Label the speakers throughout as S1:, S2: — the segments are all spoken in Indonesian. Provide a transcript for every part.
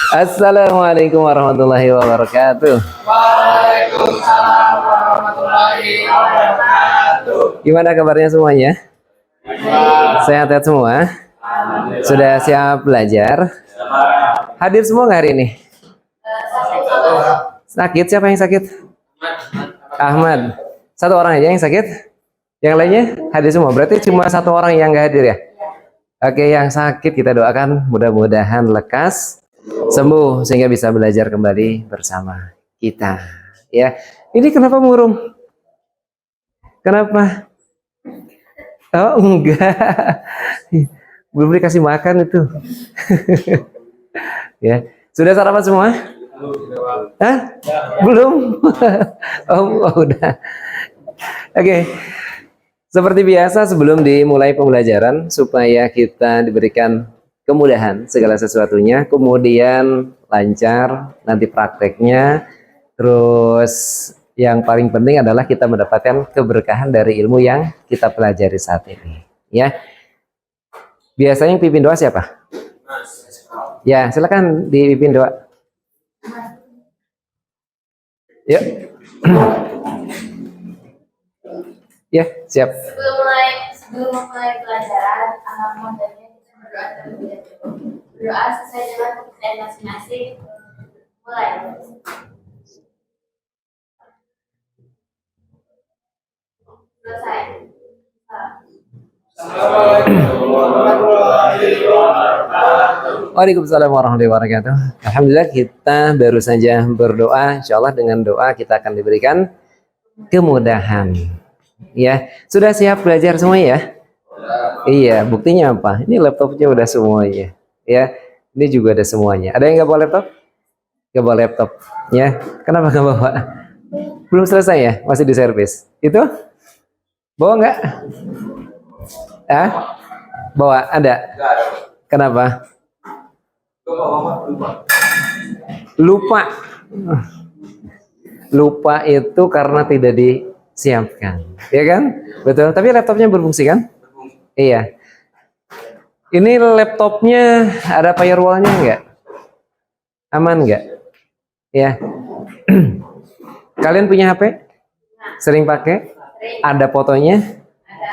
S1: Assalamualaikum warahmatullahi wabarakatuh.
S2: Waalaikumsalam warahmatullahi wabarakatuh.
S1: Gimana kabarnya semuanya? Sehat-sehat semua? Sudah siap belajar? Hadir semua nggak hari ini? Sakit? Siapa yang sakit? Ahmad. Satu orang aja yang sakit? Yang lainnya hadir semua. Berarti cuma satu orang yang nggak hadir ya? Oke, yang sakit kita doakan mudah-mudahan lekas sembuh sehingga bisa belajar kembali bersama kita. Ya, ini kenapa murung? Kenapa? Oh enggak, belum dikasih makan itu. Ya, sudah sarapan semua? Hah? Belum? Oh, udah. Oke. Seperti biasa sebelum dimulai pembelajaran supaya kita diberikan kemudahan segala sesuatunya, kemudian lancar nanti prakteknya, terus yang paling penting adalah kita mendapatkan keberkahan dari ilmu yang kita pelajari saat ini. Ya, biasanya yang pimpin doa siapa? Ya, silakan dipimpin doa. Yuk. Ya, siap.
S3: Sebelum mulai pelajaran, modalnya kita berdoa terlebih dahulu. Berdoa sesuai dengan kepercayaan masing-masing. Mulai. Selesai.
S2: Assalamualaikum warahmatullahi wabarakatuh.
S1: Waalaikumsalam warahmatullahi wabarakatuh. Alhamdulillah kita baru saja berdoa. Insya Allah dengan doa kita akan diberikan kemudahan. Ya, sudah siap belajar semua ya? Iya, buktinya apa? Ini laptopnya udah semuanya. Ya, ini juga ada semuanya. Ada yang nggak bawa laptop? Nggak bawa laptop. Ya, kenapa nggak bawa? Belum selesai ya? Masih di servis. Itu? Bawa nggak? Ah? Bawa? Ada? Kenapa? Lupa. Lupa itu karena tidak disiapkan, ya kan? Betul. Tapi laptopnya berfungsi kan? Iya. Ini laptopnya ada firewallnya nggak? Aman nggak? Ya. Kalian punya HP? Sering pakai? Ada fotonya?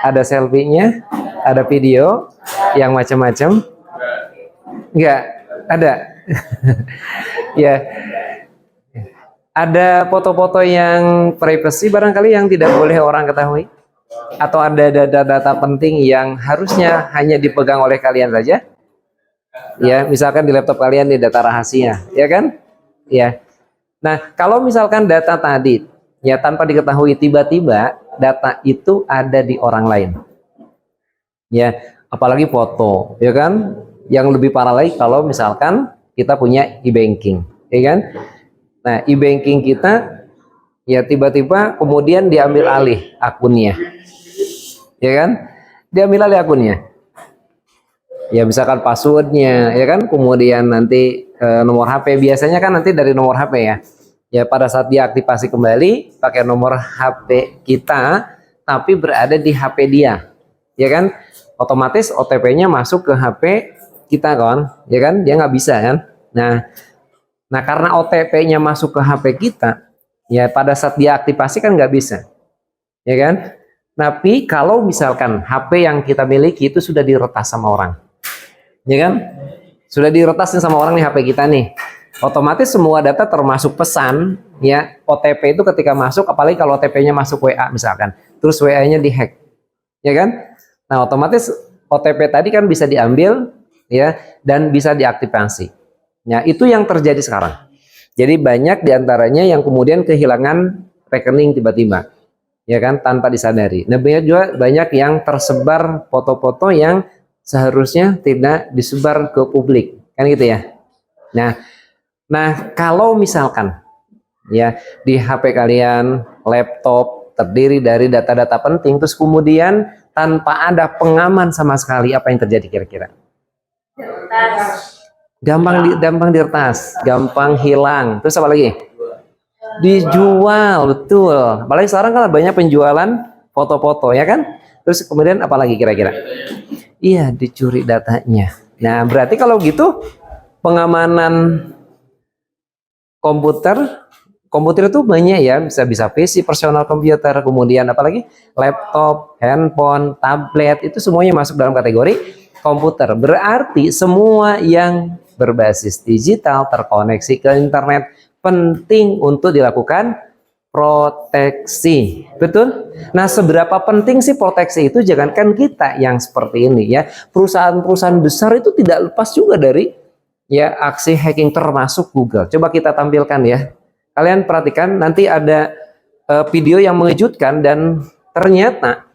S1: Ada selfie-nya? Ada video yang macam-macam? Nggak? Ada? Ya. Ada foto-foto yang privacy barangkali yang tidak boleh orang ketahui? Atau ada data-data penting yang harusnya hanya dipegang oleh kalian saja? Ya, misalkan di laptop kalian di data rahasia, ya kan? Ya. Nah, kalau misalkan data tadi ya tanpa diketahui tiba-tiba data itu ada di orang lain. Ya, apalagi foto, ya kan? Yang lebih parah lagi kalau misalkan kita punya e-banking, ya kan? Nah, e-banking kita ya tiba-tiba kemudian diambil alih akunnya. Ya kan? Diambil alih akunnya. Ya misalkan passwordnya, ya kan? Kemudian nanti nomor HP, biasanya kan nanti dari nomor HP ya. Ya pada saat diaktifasi kembali pakai nomor HP kita tapi berada di HP dia. Ya kan? Otomatis OTP-nya masuk ke HP kita kan? Ya kan? Dia nggak bisa kan? Nah, karena OTP-nya masuk ke HP kita, ya pada saat diaktifasi kan nggak bisa, ya kan? Tapi kalau misalkan HP yang kita miliki itu sudah diretas sama orang, ya kan? Sudah diretas sama orang nih HP kita nih, otomatis semua data termasuk pesan, ya OTP itu ketika masuk, apalagi kalau OTP-nya masuk WA misalkan, terus WA-nya dihack, ya kan? Nah, otomatis OTP tadi kan bisa diambil, ya, dan bisa diaktifasi. Nah, itu yang terjadi sekarang. Jadi banyak diantaranya yang kemudian kehilangan rekening tiba-tiba, ya kan, tanpa disadari. Nah, banyak yang tersebar foto-foto yang seharusnya tidak disebar ke publik, kan gitu ya. Nah, kalau misalkan ya di HP kalian, laptop terdiri dari data-data penting, terus kemudian tanpa ada pengaman sama sekali, apa yang terjadi kira-kira? Gampang diretas, gampang hilang. Terus apa lagi? Dijual, betul. Apalagi sekarang kan banyak penjualan foto-foto, ya kan? Terus kemudian apa lagi kira-kira? Iya, dicuri datanya. Nah, berarti kalau gitu pengamanan komputer itu banyak ya, bisa PC, personal computer, kemudian apalagi laptop, handphone, tablet, itu semuanya masuk dalam kategori komputer. Berarti semua yang berbasis digital terkoneksi ke internet penting untuk dilakukan proteksi. Betul? Nah, seberapa penting sih proteksi itu? Jangankan kita yang seperti ini ya, perusahaan-perusahaan besar itu tidak lepas juga dari ya aksi hacking, termasuk Google. Coba kita tampilkan ya. Kalian perhatikan, nanti ada video yang mengejutkan, dan ternyata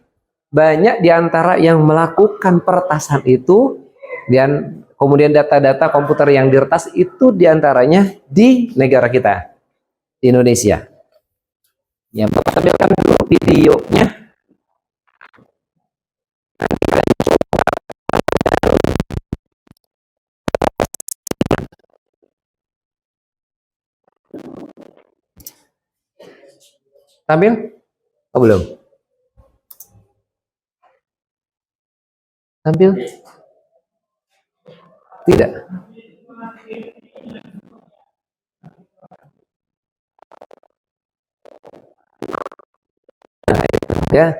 S1: banyak di antara yang melakukan peretasan itu, dan kemudian data-data komputer yang diretas itu diantaranya di negara kita, di Indonesia. Ya, Bapak tampilkan dulu videonya. Tampil? Oh, belum. Tampil? Tidak. Nah, itu ya.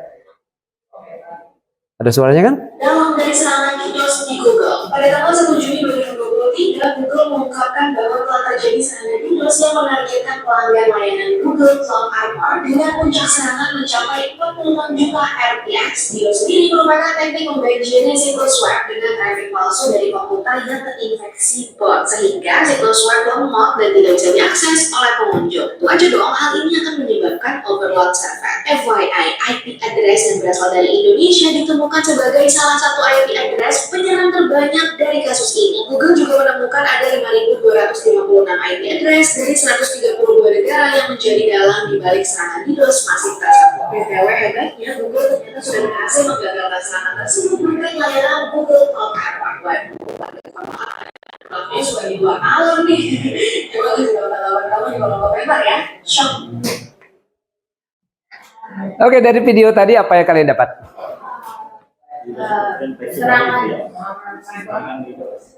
S1: Ada suaranya kan?
S4: Dalam dari serangan DDoS di Google, pada tanggal 1 Juni 2023, Google mengungkapkan bahwa telah terjadi serangan DDoS yang menargetkan pelanggan layanan Google Cloud Armor dengan puncak serangan mencapai 46 juta RPX. DDoS sendiri merupakan teknik membanjiri situs web dengan traffic palsu dari komputer yang terinfeksi bot, sehingga situs web lemot dan tidak bisa diakses oleh pengunjung. Itu aja dong, hal ini akan menyebabkan overload server. FYI, IP address yang berasal dari Indonesia ditemukan sebagai salah satu IP address penyerang terbanyak dari kasus ini. Google juga menemukan ada 5.256 IP address dari 132 negara yang menjadi dalang di balik serangan DDoS masif tersebut. BTW, hebatnya Google ternyata sudah berhasil menggagalkan serangan tersebut berkat layanan Google Cloud Armor. Ini sudah di 2 malam nih. Coba kita lawan kamu di kolom komentar ya. Shock.
S1: Oke, dari video tadi apa yang kalian dapat?
S3: Serangan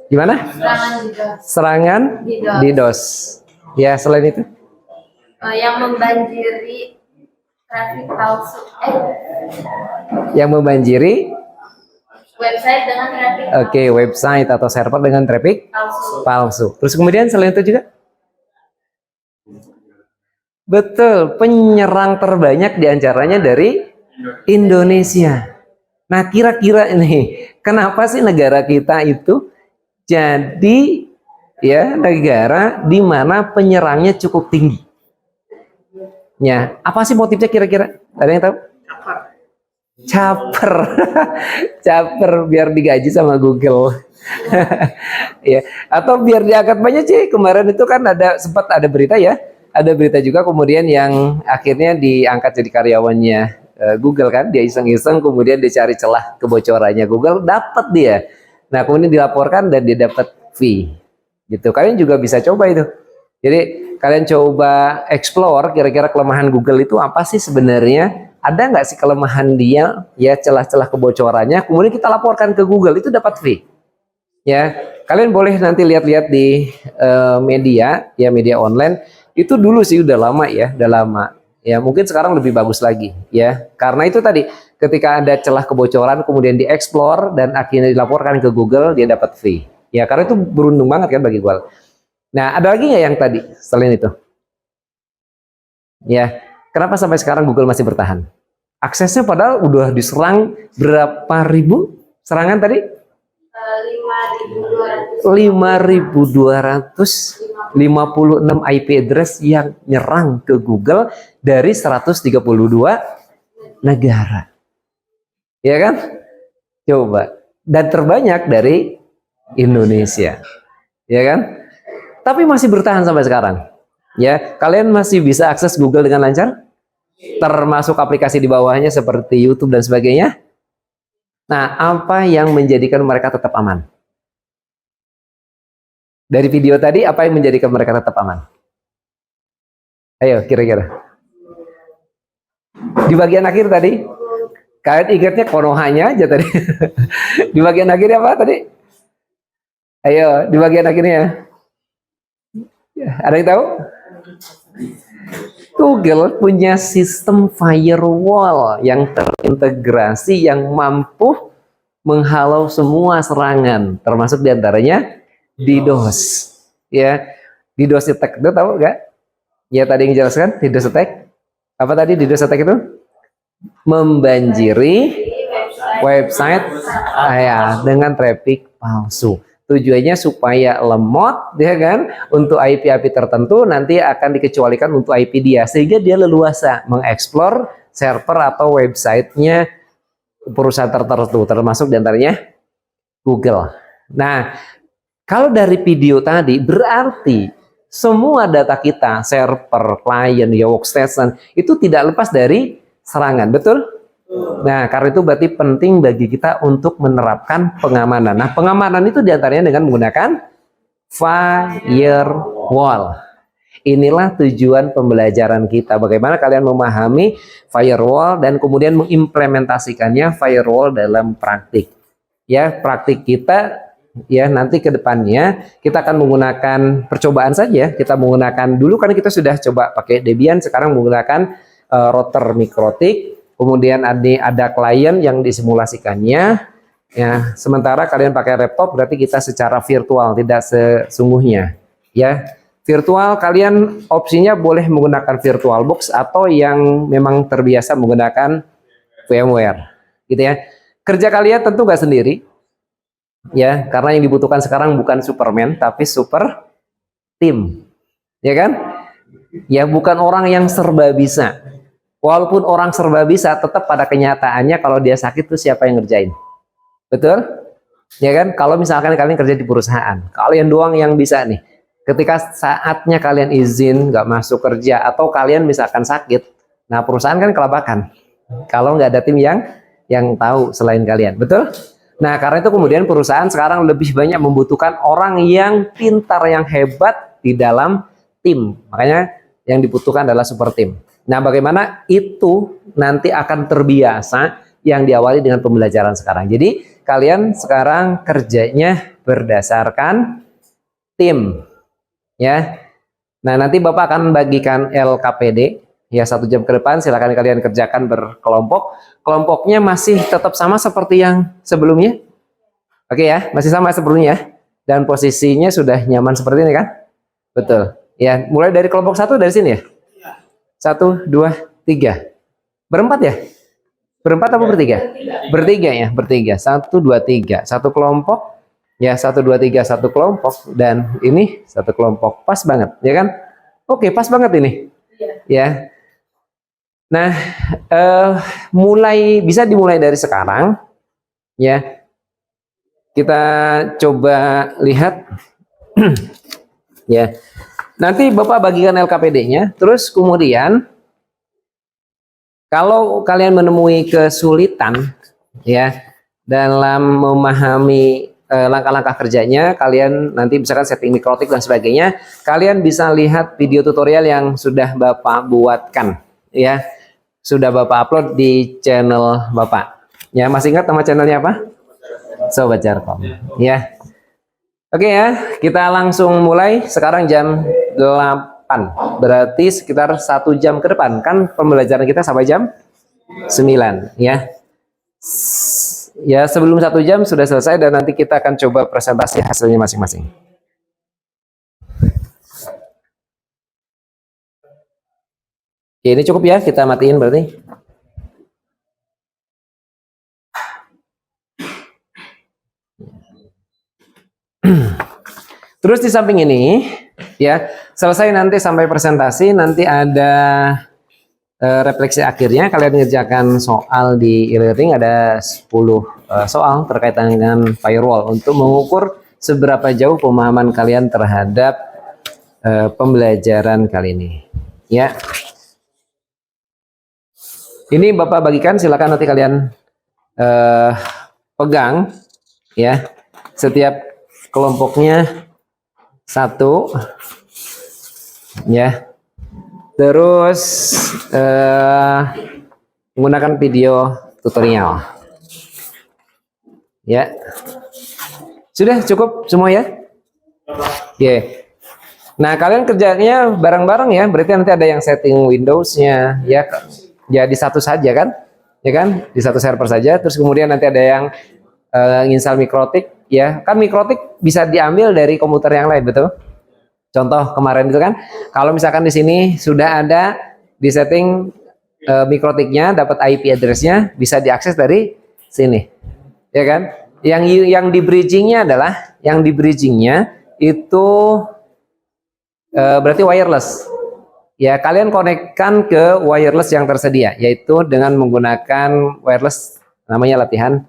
S1: Gimana?
S3: DDoS.
S1: Serangan DDoS. Ya, selain itu?
S3: Yang membanjiri traffic palsu.
S1: Yang membanjiri
S3: Website dengan traffic
S1: Oke, website atau server dengan traffic
S3: palsu.
S1: palsu. Terus kemudian selain itu juga? Betul, penyerang terbanyak diantaranya dari Indonesia. Nah, kira-kira ini kenapa sih negara kita itu jadi ya negara di mana penyerangnya cukup tinggi? Ya, apa sih motifnya kira-kira? Ada yang tahu? Caper. Caper biar digaji sama Google. Ya, atau biar diangkat banyak sih. Kemarin itu kan sempat ada berita ya. Ada berita juga kemudian yang akhirnya diangkat jadi karyawannya Google kan, dia iseng-iseng kemudian dia cari celah kebocorannya Google, dapat dia. Nah, kemudian dilaporkan dan dia dapat fee. Gitu. Kalian juga bisa coba itu. Jadi kalian coba explore kira-kira kelemahan Google itu apa sih sebenarnya? Ada nggak sih kelemahan dia, ya celah-celah kebocorannya, kemudian kita laporkan ke Google, itu dapat fee. Ya, kalian boleh nanti lihat-lihat di media, ya media online. Itu dulu sih udah lama ya, udah lama. Ya, mungkin sekarang lebih bagus lagi ya. Karena itu tadi ketika ada celah kebocoran kemudian dieksplor dan akhirnya dilaporkan ke Google, dia dapat fee. Ya, karena itu beruntung banget kan bagi Google. Nah, ada lagi nggak yang tadi selain itu? Ya, kenapa sampai sekarang Google masih bertahan? Aksesnya padahal udah diserang berapa ribu serangan tadi? 5.256 IP address yang nyerang ke Google dari 132 negara. Ya kan? Coba. Dan terbanyak dari Indonesia. Ya kan? Tapi masih bertahan sampai sekarang. Ya, kalian masih bisa akses Google dengan lancar? Termasuk aplikasi di bawahnya seperti YouTube dan sebagainya. Nah, apa yang menjadikan mereka tetap aman? Dari video tadi, apa yang menjadikan mereka tetap aman? Ayo, kira-kira. Di bagian akhir tadi, kalian ingatnya konohanya aja tadi. Di bagian akhirnya apa tadi? Ayo, di bagian akhirnya. Ada yang tahu? Google punya sistem firewall yang terintegrasi yang mampu menghalau semua serangan, termasuk diantaranya DDoS. Ya, DDoS attack itu tahu nggak? Ya tadi yang dijelaskan DDoS attack. Apa tadi DDoS attack itu? Membanjiri website ya dengan traffic palsu. Tujuannya supaya lemot, ya kan, untuk IP-IP tertentu nanti akan dikecualikan untuk IP dia, sehingga dia leluasa mengeksplor server atau websitenya perusahaan tertentu, termasuk diantaranya Google. Nah, kalau dari video tadi berarti semua data kita, server, klien, ya workstation, itu tidak lepas dari serangan, betul? Nah, karena itu berarti penting bagi kita untuk menerapkan pengamanan. Nah, pengamanan itu diantaranya dengan menggunakan firewall. Inilah tujuan pembelajaran kita. Bagaimana kalian memahami firewall dan kemudian mengimplementasikannya firewall dalam praktik. Ya, praktik kita ya nanti ke depannya kita akan menggunakan percobaan saja. Kita menggunakan dulu kan kita sudah coba pakai Debian, sekarang menggunakan router mikrotik. Kemudian ada klien yang disimulasikannya. Ya, sementara kalian pakai laptop berarti kita secara virtual, tidak sesungguhnya. Ya, virtual kalian opsinya boleh menggunakan VirtualBox atau yang memang terbiasa menggunakan VMware, gitu ya. Kerja kalian tentu nggak sendiri, ya, karena yang dibutuhkan sekarang bukan Superman tapi super tim, ya kan? Ya, bukan orang yang serba bisa. Walaupun orang serba bisa, tetap pada kenyataannya kalau dia sakit tuh siapa yang ngerjain? Betul? Ya kan? Kalau misalkan kalian kerja di perusahaan, kalian doang yang bisa nih. Ketika saatnya kalian izin nggak masuk kerja atau kalian misalkan sakit, nah perusahaan kan kelabakan. Kalau nggak ada tim yang tahu selain kalian, betul? Nah, karena itu kemudian perusahaan sekarang lebih banyak membutuhkan orang yang pintar, yang hebat di dalam tim. Makanya yang dibutuhkan adalah super tim. Nah, bagaimana itu nanti akan terbiasa yang diawali dengan pembelajaran sekarang. Jadi, kalian sekarang kerjanya berdasarkan tim. Ya. Nah, nanti Bapak akan bagikan LKPD. Ya, 1 jam ke depan silakan kalian kerjakan berkelompok. Kelompoknya masih tetap sama seperti yang sebelumnya. Oke ya, masih sama sebelumnya. Dan posisinya sudah nyaman seperti ini kan? Betul. Ya, mulai dari kelompok 1 dari sini ya? 1, 2, 3. Berempat ya? Berempat atau bertiga? Bertiga ya, bertiga. 1, 2, 3. Satu kelompok. Ya, 1, 2, 3, satu kelompok. Dan ini satu kelompok. Pas banget, ya kan? Oke, pas banget ini. Ya. Nah, bisa dimulai dari sekarang. Ya. Kita coba lihat. Ya. Nanti Bapak bagikan LKPD-nya, terus kemudian kalau kalian menemui kesulitan ya dalam memahami langkah-langkah kerjanya, kalian nanti misalkan setting mikrotik dan sebagainya, kalian bisa lihat video tutorial yang sudah Bapak buatkan ya. Sudah Bapak upload di channel Bapak. Ya, masih ingat nama channelnya apa? Sobat Jarkom. Ya. Oke ya, kita langsung mulai sekarang jam 8. Berarti sekitar 1 jam ke depan. Kan pembelajaran kita sampai jam 9 ya. Ya, sebelum 1 jam sudah selesai dan nanti kita akan coba presentasi hasilnya masing-masing. Oke, ini cukup ya, kita matiin berarti. Terus di samping ini ya, selesai nanti sampai presentasi, nanti ada refleksi akhirnya. Kalian mengerjakan soal di e-learning, ada 10 soal terkait dengan firewall untuk mengukur seberapa jauh pemahaman kalian terhadap pembelajaran kali ini ya. Ini Bapak bagikan, silakan nanti kalian pegang ya, setiap kelompoknya 1 ya. Terus menggunakan video tutorial ya. Sudah cukup semua ya? Oke. Nah, kalian kerjanya bareng-bareng ya. Berarti nanti ada yang setting Windows-nya ya. Jadi satu saja kan? Ya kan? Di satu server saja. Terus kemudian nanti ada yang install Mikrotik ya. Kan Mikrotik bisa diambil dari komputer yang lain, betul? Contoh kemarin itu kan, kalau misalkan di sini sudah ada di setting Mikrotiknya, dapat IP address-nya, bisa diakses dari sini, ya kan? Yang di bridgingnya adalah, yang di bridgingnya itu berarti wireless. Ya, kalian konekkan ke wireless yang tersedia, yaitu dengan menggunakan wireless, namanya latihan.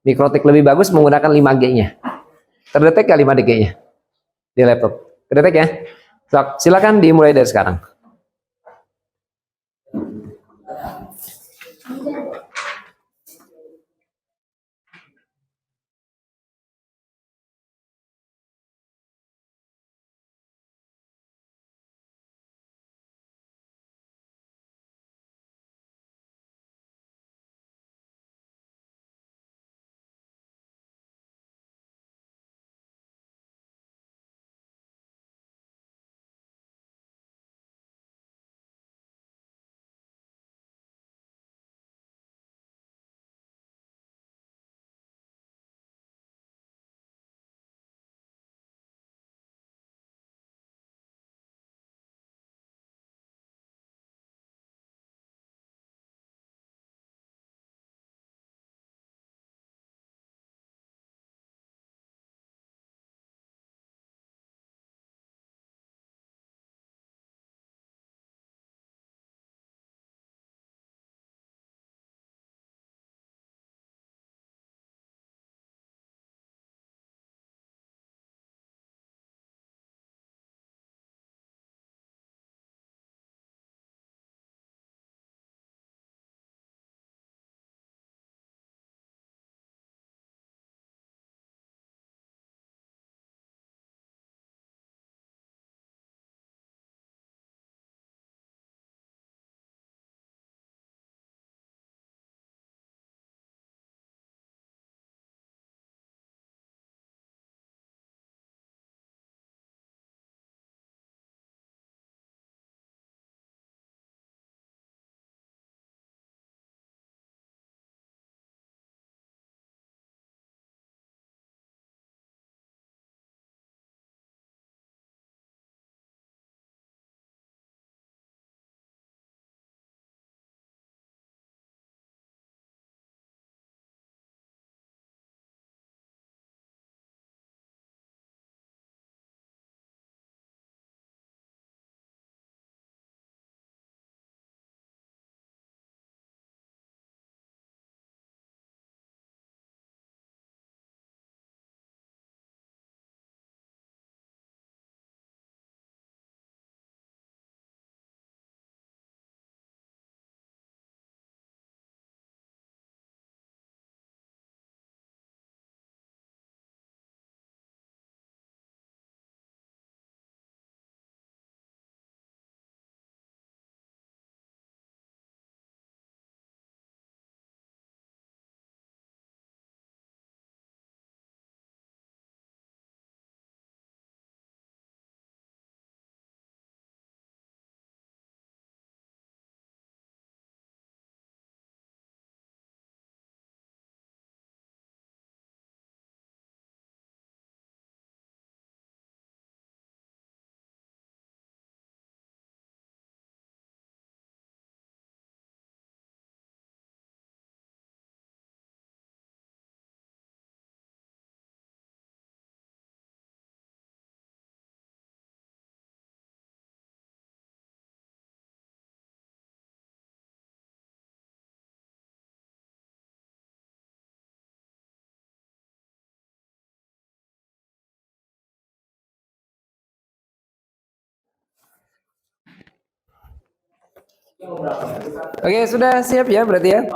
S1: Mikrotik lebih bagus menggunakan 5G-nya. Terdetek nggak 5G-nya di laptop? Terdetek ya? So, silakan dimulai dari sekarang. Oke, sudah siap ya berarti ya?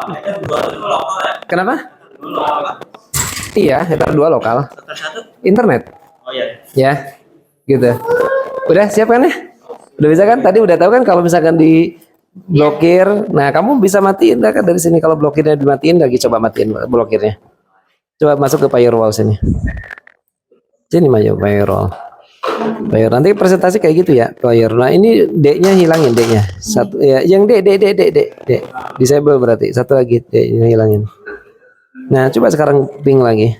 S1: Kenapa? Iya, Ether 2 lokal. Internet.
S2: Oh iya.
S1: Ya, gitu. Udah siap kan ya? Udah bisa kan? Tadi udah tahu kan kalau misalkan di blokir. Nah, kamu bisa matiin dah kan dari sini. Kalau blokirnya dimatiin, lagi coba matiin blokirnya. Coba masuk ke firewall sini. Sini maju firewall. Player. Nanti presentasi kayak gitu ya, player. Nah, ini D-nya hilangin D-nya. Satu ya, yang D. Disable berarti. Satu lagi D-nya hilangin. Nah, coba sekarang ping lagi.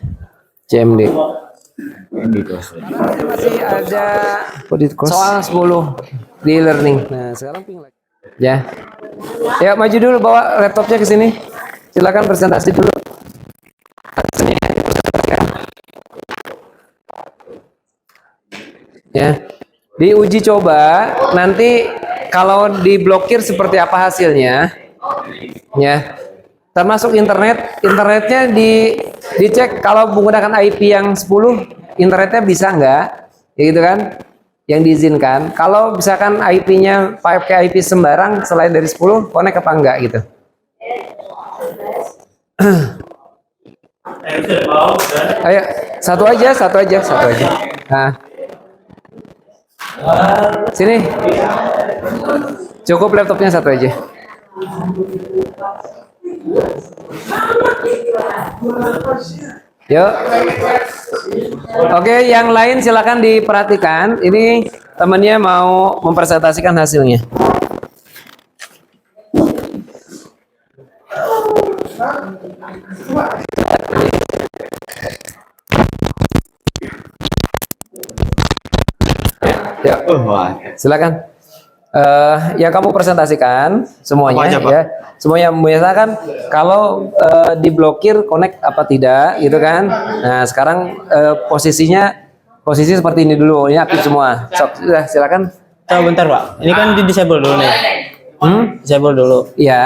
S1: CMD. Masih ada soal 10 di learning. Nah, sekarang ping lagi. Ya. Ya, maju dulu, bawa laptopnya ke sini. Silakan presentasi dulu. Ya, diuji coba nanti kalau diblokir seperti apa hasilnya, ya, termasuk internetnya dicek kalau menggunakan IP yang 10 internetnya bisa nggak, ya gitu kan, yang diizinkan. Kalau misalkan IP-nya pakai IP sembarang selain dari 10 connect apa enggak gitu. Ayo, satu aja. Nah. Sini. Cukup laptopnya satu aja. Yuk. Oke, yang lain silakan diperhatikan. Ini temannya mau mempresentasikan hasilnya. Ya, silakan. Yang kamu presentasikan semuanya ya, semuanya misalkan kalau diblokir connect apa tidak, gitu kan? Nah sekarang posisi seperti ini dulu, ini aktif semua. Sudah silakan.
S5: Coba bentar Pak, ini kan di disable dulu nih. Disable dulu.
S1: Iya,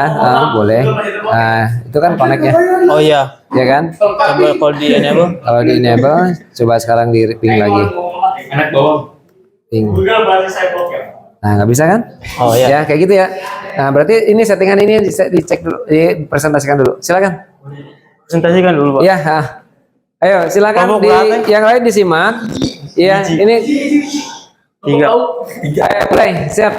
S1: boleh. Nah itu kan connectnya.
S5: Oh iya.
S1: Ya kan?
S5: Coba kalau di enable.
S1: Kalau di enable, coba sekarang di ping lagi. Ping. Nah, nggak bisa kan?
S5: Oh iya.
S1: Ya, kayak gitu ya. Nah, berarti ini settingan ini dicek dulu, dipresentasikan dulu. Silakan.
S5: Presentasikan dulu Pak.
S1: Ya, ayo silakan yang lain disimak. Iya, ini
S5: 3.
S1: Ayo, mulai, siap.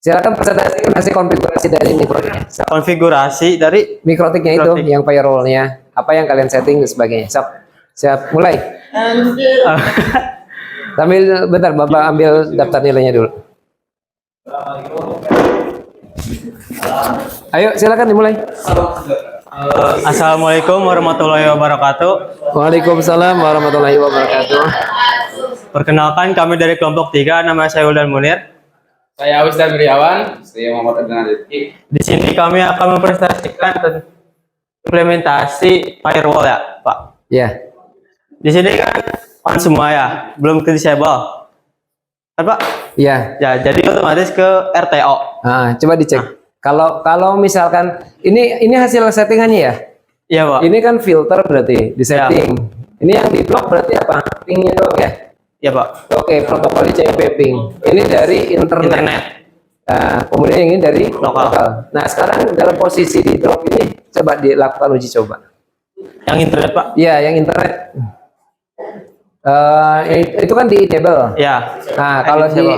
S1: Silakan presentasikan hasil konfigurasi dari mikrotiknya.
S5: Konfigurasi dari
S1: Mikrotiknya itu, yang firewall-nya, apa yang kalian setting dan sebagainya. Siap, mulai. Sambil bentar, Bapak ambil daftar nilainya dulu. Ayo, silakan dimulai.
S5: Assalamualaikum warahmatullahi wabarakatuh.
S1: Waalaikumsalam warahmatullahi wabarakatuh.
S5: Perkenalkan kami dari kelompok 3, nama saya Uldan Munir.
S2: Saya Wisda Wiryawan. Saya Muhammad Abdul Rizky.
S5: Di sini kami akan mempresentasikan implementasi firewall ya, Pak.
S1: Ya.
S5: Di sini kan on semua ya, belum ke disable. Kan Pak?
S1: Ya.
S5: Ya, jadi otomatis ke RTO.
S1: Nah, coba dicek. Kalau misalkan ini hasil settingannya ya.
S5: Iya, Pak.
S1: Ini kan filter berarti di setting. Ini yang di block berarti apa? Pingnya doang ya.
S5: Iya, Pak.
S1: Oke, protokol CMP ping. Ini dari internet. Nah, kemudian yang ini dari lokal. Nah, sekarang dalam posisi di drop ini coba dilakukan uji coba.
S5: Yang internet, Pak?
S1: Iya, yang internet. Itu kan di enable.
S5: Ya.
S1: Nah,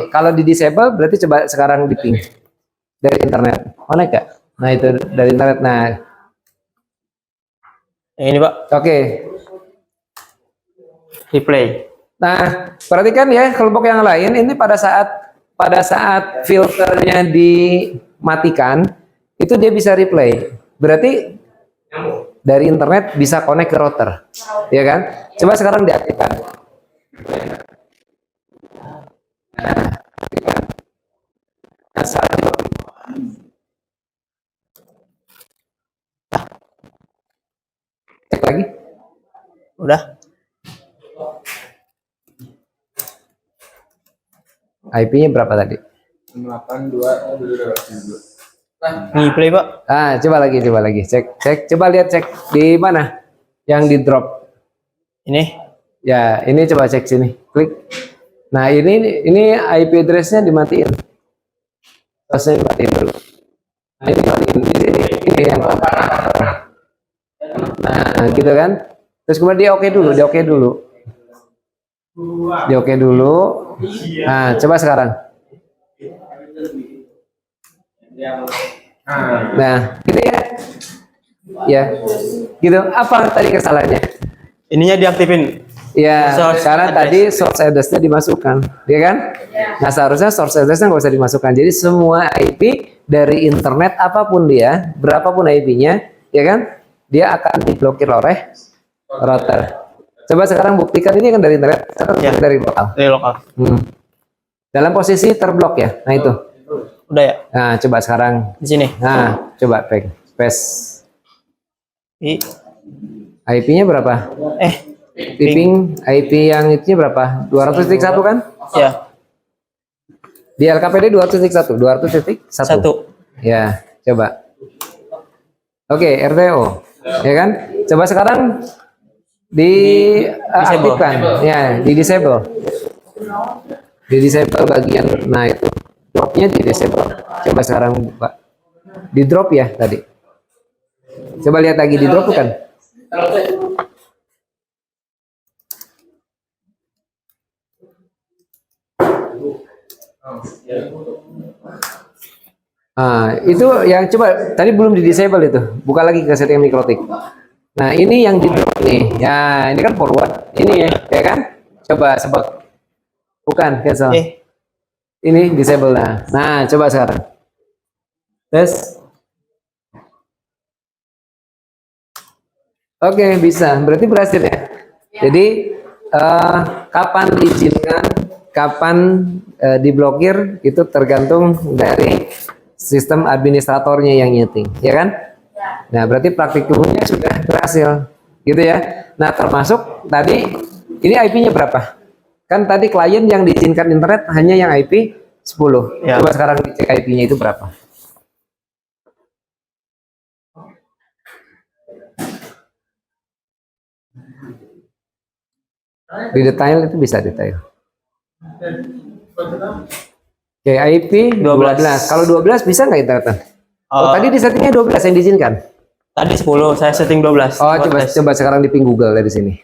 S1: kalau di disable berarti coba sekarang di ping dari internet. Connect nggak? Nah, itu dari internet. Nah,
S5: Yang ini, Pak.
S1: oke.
S5: Replay.
S1: Nah, perhatikan ya kelompok yang lain ini pada saat filternya dimatikan itu dia bisa replay. Berarti dari internet bisa connect ke router, ya kan? Coba sekarang diaktifkan. Nah, cek lagi.
S5: Udah.
S1: IP-nya berapa tadi?
S2: 82.
S5: Replay, Pak.
S1: Ah, coba lagi. Coba lihat di mana yang di drop.
S5: Ini.
S1: Ya, ini coba cek sini. Klik. Nah, ini IP address-nya dimatiin. Terusnya dimatiin dulu. Nah, ini dimatiin di sini. Ini yang nah, gitu kan? Terus kemudian dia oke dulu. Nah, coba sekarang. Nah, gitu ya. Ya. Gitu. Apa tadi kesalahannya?
S5: Ininya diaktifin.
S1: Ya,
S5: Source
S1: karena
S5: address.
S1: tadi source address-nya dimasukkan, ya kan? Nah, seharusnya source address-nya nggak usah dimasukkan. Jadi semua IP dari internet apapun dia, berapapun IP-nya, ya kan? Dia akan diblokir oleh router. Coba sekarang buktikan ini kan dari internet, sekarang
S5: Ya.
S1: dari lokal.
S5: Dari lokal.
S1: Dalam posisi terblok ya. Nah itu.
S5: Udah ya?
S1: Nah, coba sekarang.
S5: Di sini.
S1: Nah, coba paste.
S5: I,
S1: IP-nya berapa? Ping IP yang itu berapa? 200.1 kan?
S5: ya.
S1: Di LKPD 200.1, 200.1.
S5: Satu.
S1: Ya, coba. Oke, RTO. Ya kan? Coba sekarang aktifkan. Ya, di disable. Di disable bagian. Nah, itu. Dropnya di disable. Coba sekarang buka. Di drop ya tadi. Coba lihat lagi di drop bukan? Itu yang coba tadi belum di disable itu. Buka lagi ke setting mikrotik. Nah, ini yang di drop nih. Ya, ini kan forward. Ini ya kan? Coba sebut. Bukan, cancel. Ini disable nah. Coba sekarang. Tes. Oke, bisa. Berarti berhasil ya. Jadi kapan diizinkan, kapan diblokir itu tergantung dari sistem administratornya yang nyeting, ya kan? Nah, berarti praktik umumnya sudah berhasil, gitu ya. Nah, termasuk tadi ini IP-nya berapa? Kan tadi klien yang diizinkan internet hanya yang IP 10.
S5: Ya.
S1: Coba sekarang dicek IP-nya itu berapa? Di detail itu bisa detail. Oke, IP 12. Kalau 12 bisa nggak internetan? Tadi di settingnya 12 yang diizinkan.
S5: Tadi 10, saya setting 12.
S1: Oh, coba sekarang di ping Google dari sini.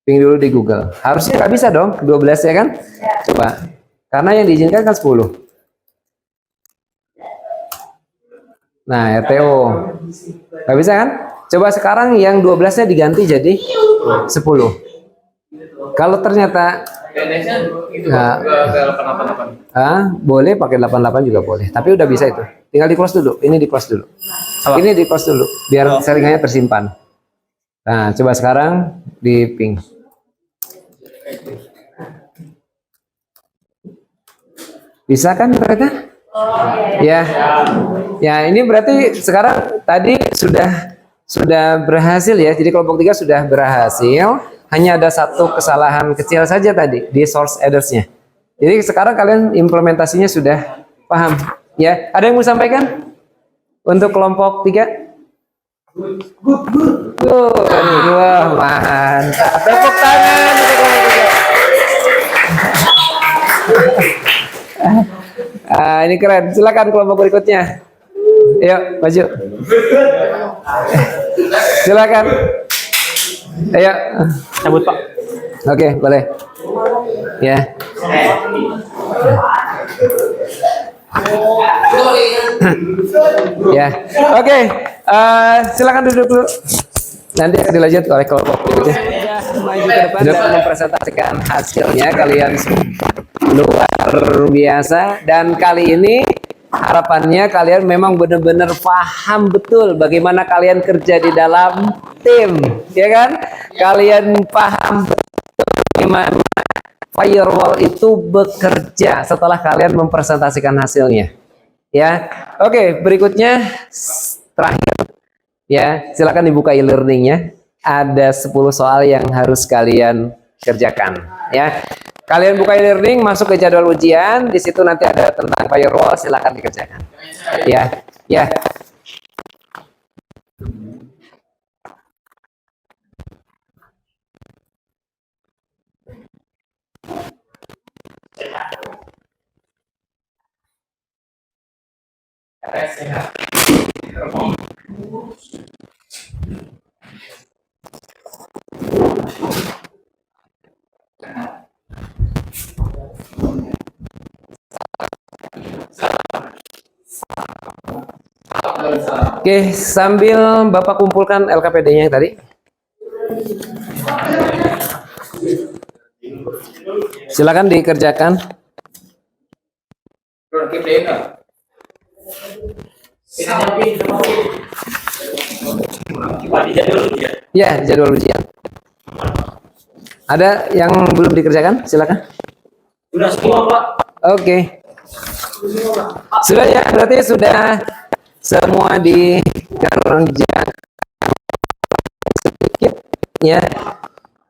S1: Ping dulu di Google. Harusnya nggak bisa dong, 12 ya kan? Coba. Karena yang diizinkan kan 10. Nah, RTO. Nggak bisa kan? Coba sekarang yang 12-nya diganti jadi 10. Kalau ternyata boleh pakai 88 juga boleh. Tapi udah bisa itu. Tinggal di close dulu. Ini di close dulu. Ini di close dulu biar saringannya tersimpan. Nah, coba sekarang di ping. Bisa kan ternyata? Ya. Ya, ini berarti sekarang tadi sudah berhasil ya. Jadi kelompok 3 sudah berhasil. Hanya ada satu kesalahan kecil saja tadi di source address-nya. Jadi sekarang kalian implementasinya sudah paham. Ya, ada yang mau sampaikan untuk kelompok 3? Wah, mantap. Tepuk tangan untuk kelompok 3. Ini keren. Silakan kelompok berikutnya. Ayo, maju. Silakan. Ayo.
S5: Cabut, Pak.
S1: Oke, boleh. Ya. Ya. Oke. Silakan duduk dulu. Nanti akan dilanjut oleh kelompok berikutnya. Maju ke depan dan mempresentasikan hasilnya kalian luar biasa. Dan kali ini harapannya kalian memang benar-benar paham betul bagaimana kalian kerja di dalam tim, ya kan? Kalian paham betul bagaimana firewall itu bekerja setelah kalian mempresentasikan hasilnya. Ya, oke. Berikutnya terakhir, ya silakan dibuka e-learningnya. Ada 10 soal yang harus kalian kerjakan. Ya, kalian buka e-learning, masuk ke jadwal ujian. Di situ nanti ada tentang firewall. Silakan dikerjakan. Ya, ya. Oke, sambil Bapak kumpulkan LKPD-nya yang tadi. Silakan dikerjakan.
S2: Bro, keep the inner.
S1: Ya, jadwal ujian. Ada yang belum dikerjakan? Silakan.
S5: Sudah semua, Pak.
S1: Oke. Sudah ya, berarti sudah semua dikerjakan. Sedikit ya.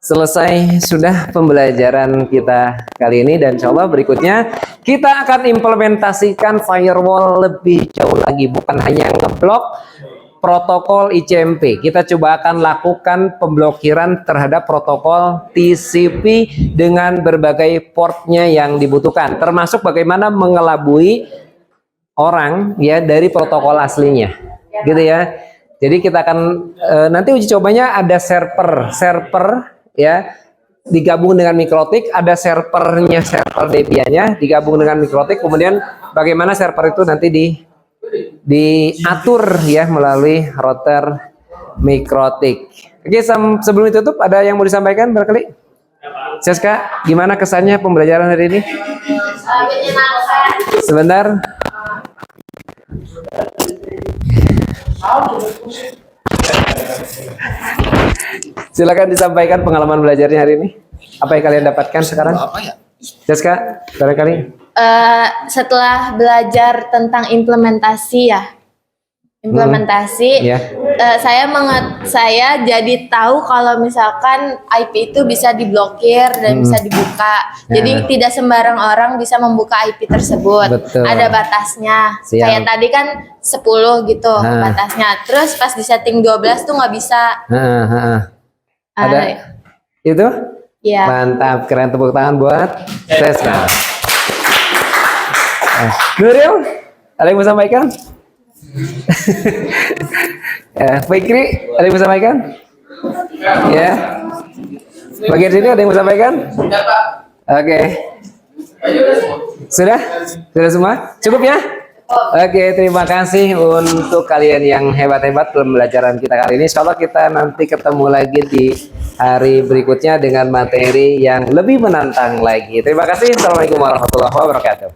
S1: Selesai sudah pembelajaran kita kali ini, dan insya Allah berikutnya kita akan implementasikan firewall lebih jauh lagi, bukan hanya ngeblok protokol ICMP. Kita coba akan lakukan pemblokiran terhadap protokol TCP dengan berbagai portnya yang dibutuhkan, termasuk bagaimana mengelabui orang ya dari protokol aslinya, gitu ya. Jadi kita akan nanti uji cobanya ada server ya digabung dengan Mikrotik, ada server Debian-nya digabung dengan Mikrotik, kemudian bagaimana server itu nanti diatur ya melalui router Mikrotik. Oke, sebelum ditutup ada yang mau disampaikan barangkali? Siska, gimana kesannya pembelajaran hari ini?
S3: Menyenangkan.
S1: Sebentar. Silakan disampaikan pengalaman belajarnya hari ini. Apa yang kalian dapatkan sekarang? Siska, barangkali.
S3: Setelah belajar tentang implementasi ya,
S1: Ya.
S3: saya jadi tahu kalau misalkan IP itu bisa diblokir dan bisa dibuka. Jadi tidak sembarang orang bisa membuka IP tersebut.
S1: Betul.
S3: Ada batasnya.
S1: Siap.
S3: Kayak tadi kan 10 gitu batasnya. Terus pas di setting 12 tuh nggak bisa.
S1: Ada itu?
S3: Ya.
S1: Mantap, keren, tepuk tangan buat Siska. Nuril, ada yang mau sampaikan? Fikri, ada yang mau sampaikan? Ya. Bagian sini ada yang mau sampaikan? Oke. Sudah? Sudah semua? Cukup ya? Oke, terima kasih untuk kalian yang hebat-hebat pembelajaran kita kali ini. Insya Allah kita nanti ketemu lagi di hari berikutnya dengan materi yang lebih menantang lagi. Terima kasih. Assalamualaikum warahmatullahi wabarakatuh.